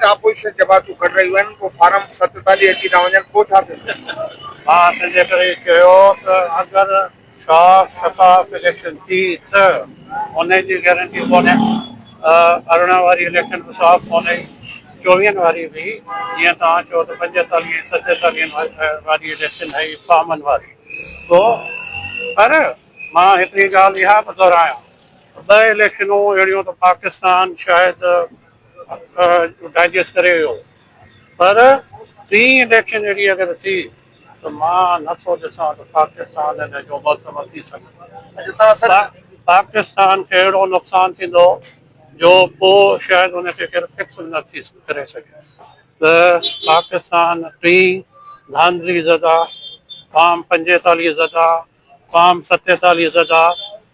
Opposition जमातूं खड़ी रहियूं आहिनि, को फार्म 47 अची था वञनि, पोइ छा थिए? मां तंहिंजे करे चयो त अगरि साफ़ शफ़ाफ़ इलेक्शन थी त उन जी गारंटी कोन्हे। 18 वारी इलेक्शन बि साफ़ कोन्हे, 24 वारी बि जीअं तव्हां चओ त 45 47 वारी इलेक्शन है फार्मनि वारी। तो पर मां हिकिड़ी ॻाल्हि इहा बि दोहरायां, 2 इलेक्शनूं अहिड़ियूं त पाकिस्तान शायदि डाइजेस्ट करे वियो, पर 3 इलेक्शन अहिड़ी अगरि थी त मां नथो ॾिसां त पाकिस्तान हिन जो मुअतमर थी सघे। पाकिस्तान खे अहिड़ो नुक़सानु थींदो जो पोइ शायदि हुनखे केरु फिक्स न थी करे सघे। त पाकिस्तान 3 धांधली ज़दा, फार्म 45 ज़दा, फार्म 47 ज़दा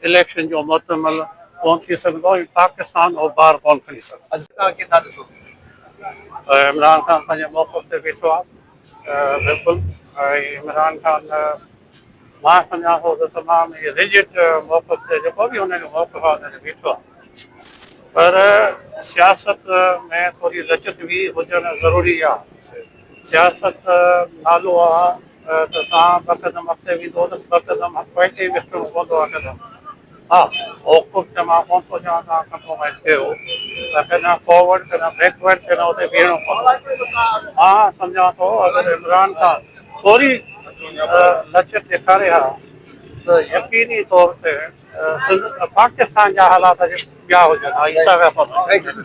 इलेक्शन जो मुअतमल कोन थी सघंदो, ऐं पाकिस्तान बार कोन खणी सघंदो। इमरान ख़ान पंहिंजे मौक़िफ़ ते बीठो आहे, बिल्कुलु। इमरान ख़ान मां सम्झां थो त तमामु रिजिड मौक़िफ़ ते जेको बि हुनजो मौक़िफ़ आहे हुनजो बीठो आहे, पर सियासत में थोरी लचक बि हुजणु ज़रूरी आहे। सियासत नालो आहे त तव्हां 2 क़दम अॻिते वेंदो त 2 क़दम पंहिंजे विकिणणो पवंदो आहे कदम। हा, मौक़िफ़ त मां कोन थो चवां तव्हां कंप्रोमाइज़ कयो, त कॾहिं फॉरवर्ड कॾहिं बैकवर्ड कॾहिं हुते बीहणो पवंदो। मां सम्झां थो अगरि इमरान ख़ान थोरी लचक ॾेखारे हा त यकीनी तौर ते पाकिस्तान जा हालात ॿिया हुजनि।